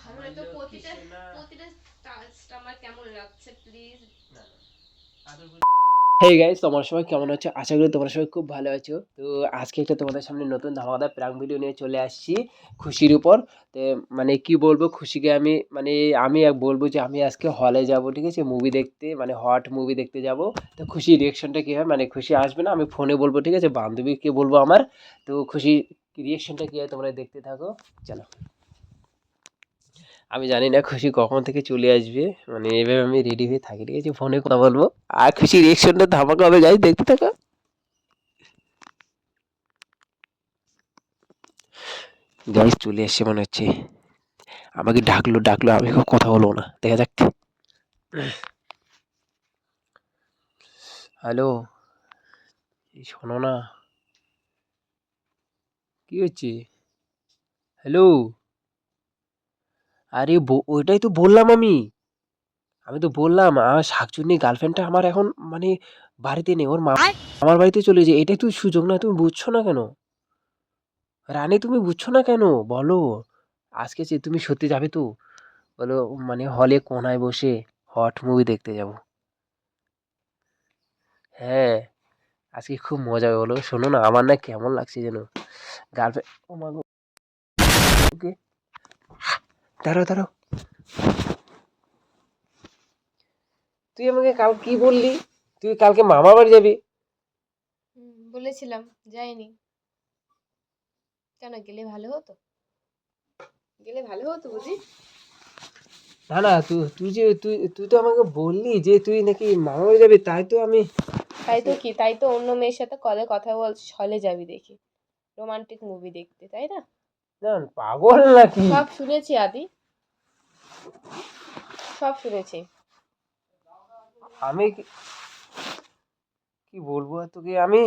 ভালো তো প্রতিটা টাস্ক আমার কেমন লাগছে প্লিজ। না হেই গাইস, তোমার সবাই কেমন আছো? আশা করি তোমরা সবাই খুব ভালো আছো। তো আজকে একটা তোমাদের সামনে নতুন ধামাকাদার প্র্যাঙ্ক ভিডিও নিয়ে চলে আসছি খুশির উপর। তো মানে কি বলবো, খুশিকে আমি বলবো যে আমি আজকে হলে যাব, ঠিক আছে, মুভি দেখতে, মানে হট মুভি দেখতে যাব। তো খুশির রিয়েকশনটা কী হয়, মানে খুশি আসবে না, আমি ফোনে বলবো, ঠিক আছে, বান্ধবীকে বলবো আমার। তো খুশির রিয়েকশনটা কী হয় তোমরা দেখতে থাকো, চলো। আমি জানি না খুশি কখন থেকে চলে আসবে, মানে এভাবে আমি রেডি হয়ে থাকি, ঠিক আছে, ফোনে কথা বলবো। আর খুশির রিয়েকশনটা ধামাকা হবে গাইস, দেখতে থাকো। গাইস চলে এসছে মনে হচ্ছে, আমাকে ডাকলো ডাকলো, আমি খুব কথা বলবো না, দেখা যাক। হ্যালো, এই শোনো না, কি হচ্ছে? হ্যালো, আরে ওইটাই তো বললাম আমি তো বললাম আমার শাকচুন্নি গার্লফ্রেন্ডটা আমার এখন মানে বাড়িতে নেই, ওর আমার বাড়িতে চলে যায়, এটাই তো সুযোগ, না তুমি বুঝছো না কেন? রানী তুমি বুঝছো না কেন, বলো। আজকে যে তুমি সত্যি যাবে তো, বলো, মানে হলে কোনায় বসে হট মুভি দেখতে যাব। হ্যাঁ, আজকে খুব মজা হবে, বলো। শোনো না, আমার না কেমন লাগছে যেন, গার্লফ্রেন্ড, ও মা গো, ওকে, দাঁড়াও দাঁড়াও, তুই আমাকে কাল কি বললি, তুই কালকে মামার বাড়ি যাবি? বলেছিলাম, যাইনি। কেন, গেলে ভালো হতো? গেলে ভালো হতো বুঝি। না না, তুই তো আমাকে বললি যে তুই নাকি মামার বাড়ি যাবি, তাই তো আমি, তাই তো কি, তাই তো অন্য মেয়ের সাথে কলে কথা বলছিস, হলে যাবি দেখি রোমান্টিক মুভি দেখতে, তাই না? না পাগল নাকি? সব শুনেছি আদি, সব শুনেছি। আমি কি বলবো আর তোকে, আমি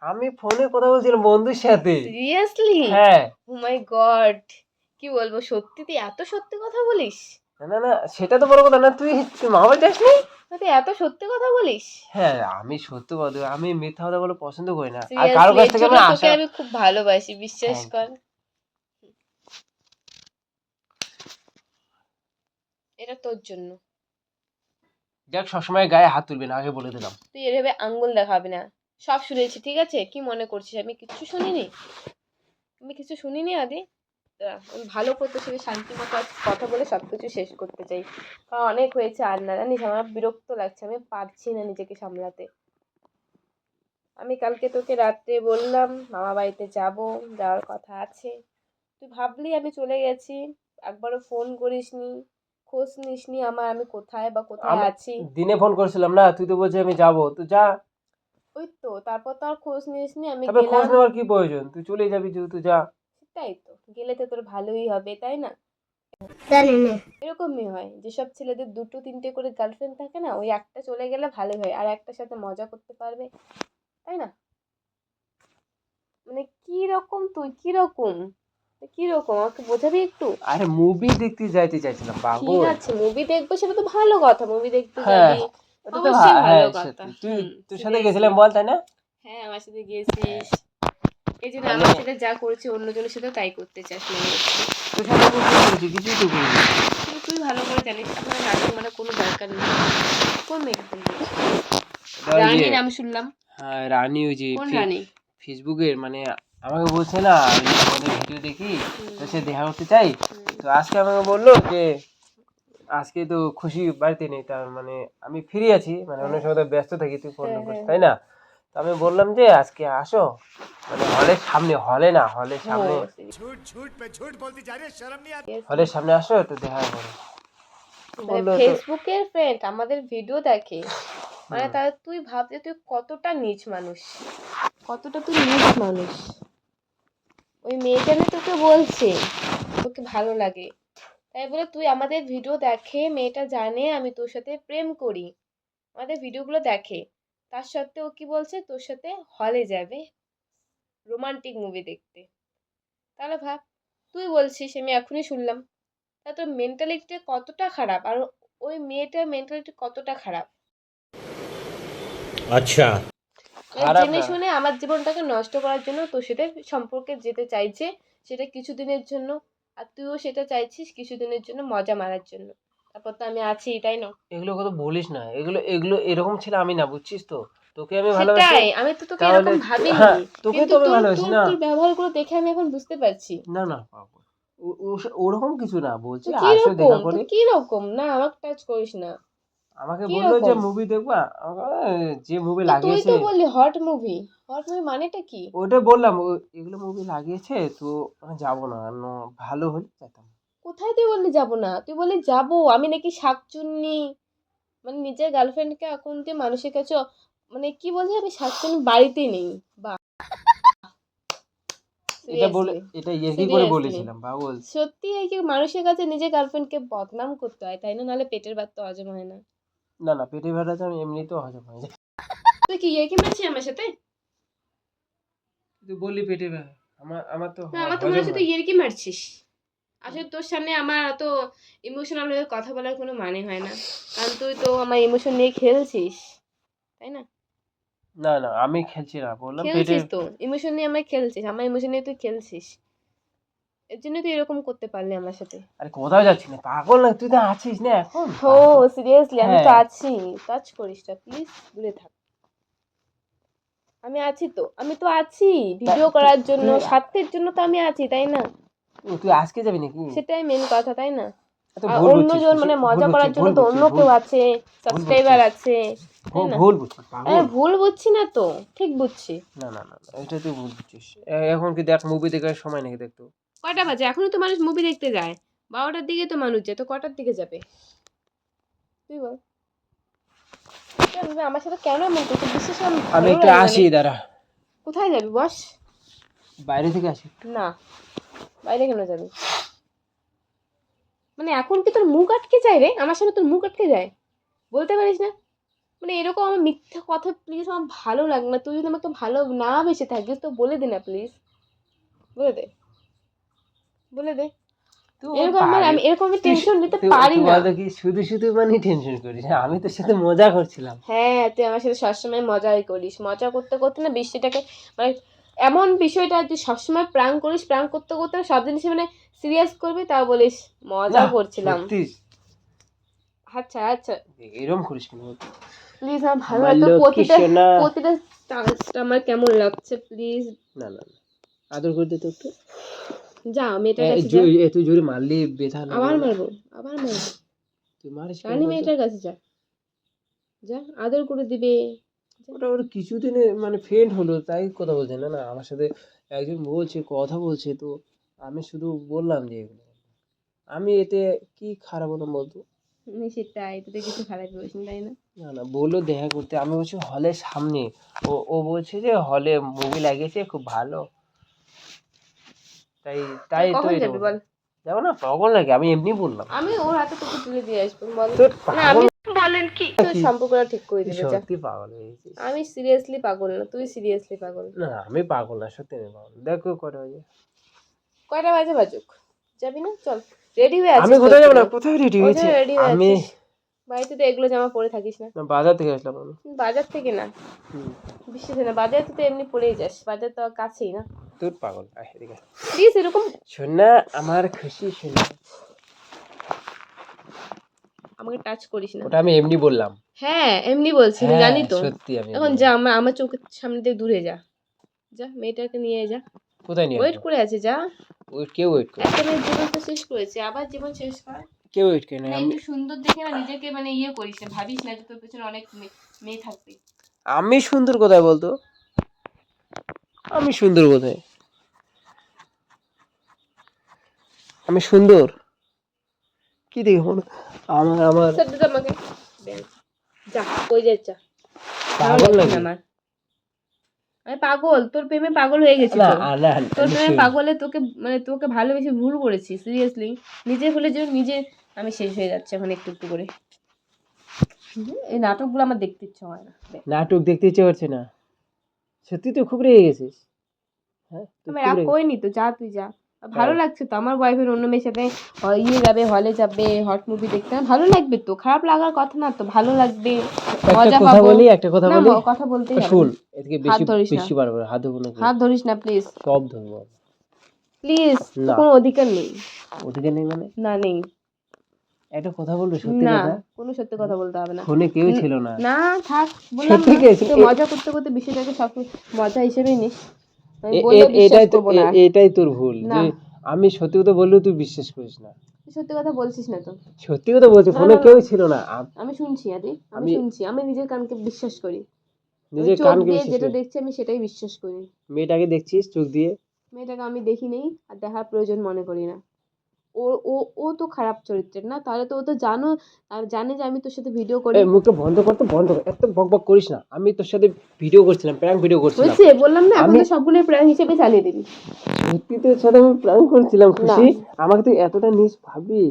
আমি ফোনে কথা বলছিলাম বন্ধুর সাথে। সিরিয়াসলি? হ্যাঁ। ও মাই গড, কি বলবো, সত্যি তুই এত সত্যি কথা বলিস? না না না, সেটা তো বড় কথা না, তুই মামা বাড়ি যাসনি? তুই এত সত্যি কথা বলিস? হ্যাঁ, আমি সত্যি কথা, আমি মিথ্যা কথা বলে পছন্দ করি না, আর কারোর সিরিয়াসলি, কাছ এর থেকে জন্য আমি তোকে আশা। আমি খুব ভালোবাসি, বিশ্বাস থ্যাংক কর। ইউ। এটা তোর জন্য। যাক, সবসময় গায়ে হাত তুলবি না, আগে বলে দিলাম। তুই এভাবে আঙ্গুল দেখাবি না। সব শুনেছি, ঠিক আছে? কি মনে করছিস আমি কিচ্ছু শুনিনি? আমি কিছু শুনিনি আদি। আমি ভালো করতে চাই, শান্তি মতো আজ কথা বলে সব কিছু শেষ করতে চাই, কারণ অনেক হয়েছে, আর না জানিস আমার বিরক্ত লাগছে, আমি পারছি না নিজেকে সামলাতে। আমি কালকে তোকে রাত্রে বললাম মামা বাড়িতে যাব, যাওয়ার কথা আছে, তুই ভাবলি আমি চলে গেছি, একবারও ফোন করিসনি, খোঁজ নিসনি আমার, আমি কোথায় বা কোথায় আমি আছি। দিনে ফোন করছিলাম না, তুই তো বলছিস আমি যাবো, তো যা। ওই তো, তারপর তো আর খোঁজ নিসনি, আমি তবে খোঁজ গেলাম। নেওয়ার কি প্রয়োজন, তুই চলে যাবি যেহেতু, যা। সেটাই তো, গেলে তো তোর ভালোই হবে, তাই না? এরকমই হয়, যেসব ছেলেদের দুটো তিনটে করে গার্লফ্রেন্ড থাকে না, ওই একটা চলে গেলে ভালো হয়, আর একটার সাথে মজা করতে পারবে, তাই না? মানে কি রকম তুই, কি রকম, কি রকম আমাকে বোঝাবি একটু। আরে মুভি দেখতে যাইতে চাইছিলাম, ঠিক পাগল। আছে, মুভি দেখবো, সেটা তো ভালো কথা, মুভি দেখতে হ্যাঁ, যাবি, ওটা তো অবশ্যই ভালো হ্যাঁ কথা। সত্যি, তুই তোর সাথে সিরিয়াসলি। গেছিলাম বল, তাই না? হ্যাঁ, আমার সাথে হ্যাঁ, গিয়েছিস, এই জন্য মানে আমার সাথে যা করেছি অন্যজনের সাথে তাই করতে চাস মনে হচ্ছে। তোর সাথে আমি কি করেছি, কিছুই তো করিনি। কিন্তু তুই ভালো করে জানিস আপনার নাটক মানে কোনো দরকার নেই। কোন মেয়েকে ফোন করছিস? এটা ওই যে, রানী নাম শুনলাম। হ্যাঁ, রানী, ওই যে কোন রানী? ফেসবুকের, মানে আমাকে বলছে না, ওই যে তোমাদের ভিডিও দেখি, তো সে হুম। দেখা করতে চাই। হুম। তো আজকে আমাকে বললো যে আজকে তো খুশি বাড়িতে নেই, তার মানে আমি ফ্রি আছি, মানে অন্য হ্যাঁ, সময় তো ব্যস্ত থাকি, তুই ফোন হ্যাঁ, টোন করিস, হ্যাঁ, তাই না? তো আমি বললাম যে আজকে আসো, মানে হলের সামনে, হলে না, হলের ও সামনে, झूठ झूठ पे झूठ बोलती जा रही है शर्म नहीं आती। সিরিয়াসলি। হলের সামনে আসো, তো দেখা করো। মানে বললো তো। ফেসবুকের ফ্রেন্ড আমাদের ভিডিও দেখে, মানে হুম। তাহলে তুই ভাব যে তুই কতটা নীচ মানুষ, কতটা তুই নীচ মানুষ। ওই মেয়েটা না তোকে বলছে তোকে ভালো লাগে, তাই বলে তুই আমাদের ভিডিও দেখে, মেয়েটা জানে আমি তোর সাথে প্রেম করি, আমাদের ভিডিওগুলো দেখে, তার সত্ত্বেও ও কি বলছে তোর সাথে হলে যাবে রোমান্টিক মুভি দেখতে। তাহলে ভাব, তুই বলছিস, আমি এখনই শুনলাম, তা তোর মেন্টালিটিটা কতটা খারাপ, আর ওই মেয়েটার মেন্টালিটি কতটা খারাপ। अच्छा। মানে খারাপ জেনে না। শুনে আমার জীবনটাকে নষ্ট করার জন্য তোর সাথে সম্পর্কে যেতে চাইছে, সেটা কিছুদিনের জন্য, আর তুইও সেটা চাইছিস কিছুদিনের জন্য মজা মারার জন্য। তারপর তো আমি আছি, তাই না? এগুলো কথা বলিস না, এগুলো এগুলো এরকম ছিল আমি না, বুঝছিস তো? তোকে আমি ভালোবাসি, সেটাই, আমি তো তোকে তাহলে এরকম ভাবিনি। হ্যাঁ তোকে কিন্তু তো আমি তোর ভালোবাসি তোর না। তোর ব্যবহারগুলো দেখে আমি এখন বুঝতে পারছি। না না পাগল, ওরকম কিছু না, বলছি তো কি আসো দেখা রকম, তো করে। কি রকম না, আমাকে টাচ করিস না। আমাকে কি বললো যে রকম? মুভি দেখবা, যে মুভি তো তুই লাগিয়েছে তো বললি হট মুভি, হট মুভি মানেটা কি? ওটা বললাম, এগুলো মুভি লাগিয়েছে তো যাবো না, ভালো হলে যেতাম। কোথায় তুই বললি যাবো না? তুই বললি যাবো, আমি নাকি শাকচুন্নি, মানে নিজের গার্লফ্রেন্ডকে এখন তুই মানুষের কাছে মানে কি বলছিস, আমি শাকচুন্নি বাড়িতেই নেই? বাহ, এটা বলে, সিরিয়াসলি, এটা ইয়ে করে সিরিয়াসলি বলেছিলাম পাগল। সত্যি এই কি মানুষের কাছে নিজের গার্লফ্রেন্ডকে বদনাম করতে হয়, তাই না? নাহলে পেটের ভাত তো হজম হয় না। না না পেটে ব্যথা তো আমি এমনিতেও হজম হয়ে যায়। তুই কি ইয়ে কি মারছিস আমার সাথে? তুই বললি পেটে ব্যথা, আমার আমার তো না, আমার তো মনে হজম হচ্ছে হয়। তুই ইয়ে মারছিস। আসলে তোর সামনে আমার এত ইমোশনাল হয়ে কথা বলার কোনো মানে হয় না, কারণ তুই তো আমার ইমোশন নিয়ে খেলছিস, তাই না? না না আমি খেলছি না, বললাম পেটে। খেলছিস তো, ইমোশন নিয়ে আমার খেলছিস, আমার ইমোশন নিয়ে তুই খেলছিস, এর জন্য তুই এরকম করতে পারলি আমার সাথে। আরে কোথাও যাচ্ছি না পাগল, না তুই তো আছিস না এখন। ও সিরিয়াসলি, আমি তো হ্যাঁ। আছি, টাচ করিস না প্লিজ, দূরে থাক। আমি আছি তো, আমি তো আছি ভিডিও করার জন্য, স্বার্থের জন্য তো আমি আছি, তাই না? তুই আজকে যাবি নাকি? সেটাই মেন কথা, তাই না? তুই আর ভুল বুঝছিস, অন্যজন মানে মজা করার জন্য তো অন্য কেউ আছে, সাবস্ক্রাইবার আছে, তাই না? ভুল বুঝছিস পাগল। ভুল বুঝছি না তো, ঠিক বুঝছি। না না না না, এটা তুই ভুল বুঝছিস। এখন কি দেখ মুভি দেখার সময় নাকি দেখতো? কয়টা বাজে? এখনো তো মানুষ মুভি দেখতে যায়, 12টার দিকে তো মানুষ যায়, তো কটার দিকে যাবে তুই বল? কেন রে, আমার সাথে কেন এমন করছিস? বিশেষ আমি ভালো একটু লাগে না আসি, নাকি? দাঁড়া, কোথায় যাবি বস? বাইরে থেকে আসি। না, বাইরে কেন যাবি? মানে এখন কি তোর মুখ আটকে যায় রে? আমার সামনে তোর মুখ আটকে যায়? বলতে পারিস না? মানে এরকম আমার মিথ্যা কথা প্লিজ, আমার ভালো লাগে না। তুই যদি আমাকে ভালো না বেসে থাকিস তো বলে দে না প্লিজ, বলে দে, বলে দে। আমি এরকম আমি টেনশন নিতে পারি না। কি শুধু শুধু মানে টেনশন করিস? আমি তোর সাথে মজা করছিলাম। হ্যাঁ, তুই আমার সাথে সবসময় মজাই করিস, মজা করতে করতে না বিষয়টাকে মানে এমন বিষয়টা তুই সবসময় প্রাং করিস, প্রাং করতে করতে না সব জিনিস মানে সিরিয়াস করবি, তাও বলিস মজা করছিলাম। সত্যি আচ্ছা আচ্ছা এরকম করিস কেন? প্লিজ, আমার ভালো আমার লাগে তোর লক্ষ্মী প্রতিটা সোনা। প্রতিটা টাচটা আমার কেমন লাগছে প্লিজ। না না না, আদর করতে তো একটু। যা মেয়েটার কাছে যা। এত জোরে মারলি ব্যথা না? আবার মারবো, আবার মারবো। তুই মারিস কেন রানী বলতো? মেয়েটার কাছে যা, যা আদর করে দিবে। ওটা ওর কিছুদিনে মানে ফ্রেন্ড হলো তাই কথা বলছে। না না আমার সাথে একজন বলছে, কথা বলছে, তো আমি শুধু বললাম যে এগুলো। আমি এতে কি খারাপ হলাম বলতো? সেটাই, তোদের কিছু খারাপ বলিস না, তাই না? না না বললো দেখা করতে, আমি বলছি হলের সামনে, ও বলছে যে হলে মুভি লাগিয়েছে খুব ভালো, তাই তাই তো কখন এটা যাবি বল? যাবো না পাগল নাকি? আমি এমনি বললাম। আমি ওর হাতে তোকে তুলে দিয়ে আসবো বল। তোর না আমি পাগল বলেন কি তোর সম্পর্কটা ঠিক করে দিবে, যা। সত্যি পাগল হয়ে গেছিস। আমি সিরিয়াসলি পাগল না, তুই সিরিয়াসলি পাগল। না আমি পাগল না, সত্যি আমি পাগল। দেখো কটা বাজে? কয়টা বাজে বাজুক, যাবি না? চল, রেডি হয়ে আছিস? আমি কোথায় যাবো না, কোথায় রেডি হয়েছি রেডি হয়ে আমি? আছিস? বাড়িতে তো এগুলো জামা পরে থাকিস না। না, বাজার থেকে আসলাম আমি। বাজার থেকে না, বিশ্বাস হয় না, বাজারে তো এমনি পরেই যাস, বাজার তো কাছেই না। তোর পাগল এদিকে প্লিজ এরকম শোন না, আমার খুশি শোন না। আমাকে টাচ করিস না। ওটা আমি এমনি বললাম। হ্যাঁ এমনি বলছি, আমি হ্যাঁ, জানি তো। সত্যি আমি এখন যা, আমার চোখের সামনে থেকে দূরে যা, যা মেয়েটাকে নিয়ে যা। কোথায় নিয়ে ওয়েট করে আছে, যা। কেউ ওয়েট করে? একটা মেয়ের জীবন তো শেষ করেছে, আবার জীবন শেষ কর। কেউ ওয়েট করে না। মানে একটু সুন্দর দেখে না নিজেকে মানে ইয়ে করিস না, ভাবিস না যে তোর পেছনে অনেক মেয়ে থাকবে। আমি সুন্দর কোথায় বলতো? আমি সুন্দর কোথায়? আমি সুন্দর কি দেখে মনে? আমার সত্যি তো আমাকে যা, কই যাচ্ছ? পাগল নাকি? আমার আমি পাগল, তোর প্রেমে পাগল হয়ে গেছি না তো। না তোর প্রেমে পাগলে তোকে মানে তোকে ভালোবেসে ভুল করেছি, সিরিয়াসলি। নিজে হলে যে নিজে আমি শেষ হয়ে যাচ্ছে এখন একটু একটু করে। এই নাটকগুলো আমার দেখতে ইচ্ছে হয় না। নাটক দেখতে ইচ্ছে করছে না? সত্যি তো খুব রেগে গেছিস? হ্যাঁ আমি রাগ করিনি তো, যা তুই যা। ভালো লাগছে তো আমার বয়ফ্রেন্ড অন্য মেয়ের সাথে ইয়ে যাবে, হলে যাবে, হট মুভি দেখতে, ভালো লাগবে তো, খারাপ লাগার কথা না তো, ভালো লাগবে, মজা কথা পাবো। বলি, একটা কথা না, বলি, কথা বলতেই হবে। শুন, এদিকে হাত বেশি ধরিস না, বেশি বাড়বে, হাত ধরবো নাকি? হাত ধরিস না প্লিজ। সব ধরবো। প্লিজ, না। কোনো অধিকার নেই। অধিকার নেই মানে? না, নেই। একটা কথা বলবো, সত্যি না, কথা। কোনো সত্যি কথা বলতে হবে না। ফোনে কেউ ছিল না। না, থাক, বললাম সত্যি না। কে ছিল? তুই মজা করতে করতে বিষয়টাকে সব মজা হিসেবেই নিস। আমি এ- বললেও এ- বিশ্বাস এটাই তো করবো না। এটাই তোর ভুল, না, যে আমি সত্যি কথা বললেও তুই বিশ্বাস করিস না। তুই সত্যি কথা বলছিস না তো। সত্যি কথা বলছি, না, ফোনে না, না, কেউ ছিল না। আমি শুনছি আদি, আমি আমি শুনছি, আমি নিজের কানকে বিশ্বাস করি। আমি নিজের চোখ কানকে দিয়ে বিশ্বাস যেটা করি। দেখছি আমি সেটাই বিশ্বাস করি। মেয়েটাকে দেখছিস চোখ দিয়ে? মেয়েটাকে আমি দেখি নেই আর দেখার প্রয়োজন মনে করি না। ও ও ও তো খারাপ চরিত্রের না, তাহলে তো ও তো জানে যে আমি তোর সাথে ভিডিও করি। এই মুখটা বন্ধ কর তো, বন্ধ কর, এত বক বক করিস না। আমি তোর সাথে ভিডিও করছিলাম, প্র্যাঙ্ক ভিডিও করছিলাম। হয়েছে, বললাম না, এখন আমি তো সবগুলো প্র্যাঙ্ক হিসেবে চালিয়ে দিবি। সত্যি তোর সাথে আমি প্র্যাঙ্ক করছিলাম, না, খুশি। আমাকে তুই এতটা নিচ ভাবি?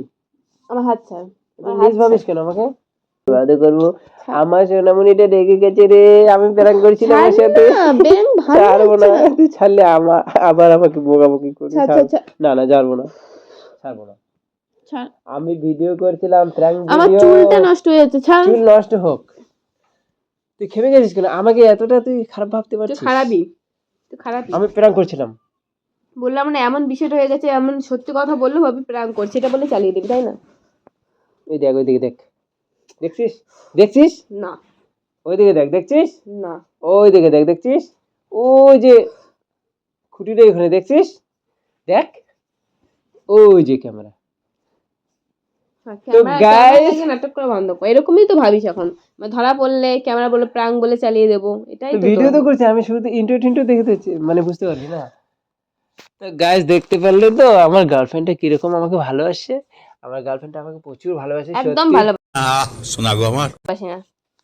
আমার হাত ছাড়, এত আমার নিচ হাত ভাবিস ছাড়। কেন আমাকে? বাদে করবো। ছাড়। আমার সোনামণিটা রেগে গেছে রে, আমি প্র্যাঙ্ক করছিলাম ওর ছাড় সাথে। না, ব্যাং ভালো ছাড়বো না, লাগছে না। তুই ছাড়লে আবার আমাকে বকাবকি করবি। ছাড়, ছাড়। ছাড়, ছাড়, না না, ছাড়বো না, ছাড়বো না। ছাড়। আমি ভিডিও করছিলাম, প্র্যাঙ্ক আমার ভিডিও। চুলটা নষ্ট হয়ে যাচ্ছে, ছাড়। চুল নষ্ট হোক, তুই খেপে গেছিস কেন? আমাকে এতটা তুই খারাপ ভাবতে তুই পারছিস? খারাপই, তুই খারাপই। আমি প্র্যাঙ্ক করছিলাম। বললাম না, এমন বিষয়টা হয়ে গেছে, এমন সত্যি কথা বললেও ভাবি প্র্যাঙ্ক করছি, এটা বলে চালিয়ে দিবি, তাই না? ওই দেখ, ওইদিকে দেখ, দেখছিস? দেখছিস? না, ওইদিকে দেখ, দেখছিস? না, ওইদিকে দেখ, দেখছিস? ওই যে খুঁটিটা ওখানে দেখছিস? দেখ, ওই যে ক্যামেরা। ক্যামেরা guys- ক্যামেরা নাটক করা বন্ধ কর, এরকমই তো ভাবিস এখন। মানে ধরা পড়লে ক্যামেরা বলে প্র্যাঙ্ক বলে চালিয়ে দেবো, এটাই তো ভিডিও তোর। তো করছি আমি, শুধু ইন্ট্রো টিন্ট্রো দেখে তো মানে বুঝতে পারলি না। তো গাইস, দেখতে পারলে তো আমার গার্লফ্রেন্ডটা কিরকম আমাকে ভালোবাসে। আমার গার্লফ্রেন্ডটা আমাকে প্রচুর ভালোবাসে, একদম সত্যি। শোনা গো আমার ভালোবাসি না,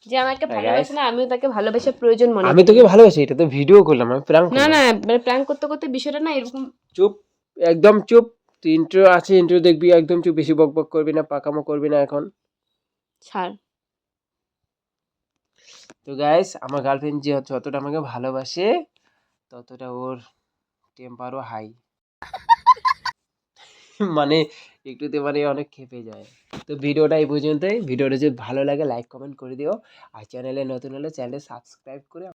যে আমাকে হ্যাঁ, ভালোবাসে guys, না আমিও তাকে ভালোবাসার প্রয়োজন মনে আমি করি তোকে না। ভালোবাসি, এটা তো ভিডিও করলাম, আমি প্র্যাঙ্ক না, করলাম। না, মানে প্র্যাঙ্ক করতে করতে বিষয়টা না এরকম। চুপ, একদম চুপ। তুই ইন্ট্রো আছে, ইন্ট্রো দেখবি, একদম চুপ, বেশি বক বক করবি না, পাকামো করবি না এখন। ছাড়। তো গাইস, আমার গার্লফ্রেন্ড যে যতটা আমাকে ভালোবাসে, ততটা ওর টেম্পারও হাই। মানে একটুতে মানে অনেক খেপে যায়। তো ভিডিওটা এই পর্যন্তই। ভিডিওটা যদি ভালো লাগে লাইক কমেন্ট করে দিও, আর চ্যানেলে নতুন হলে চ্যানেলে সাবস্ক্রাইব করে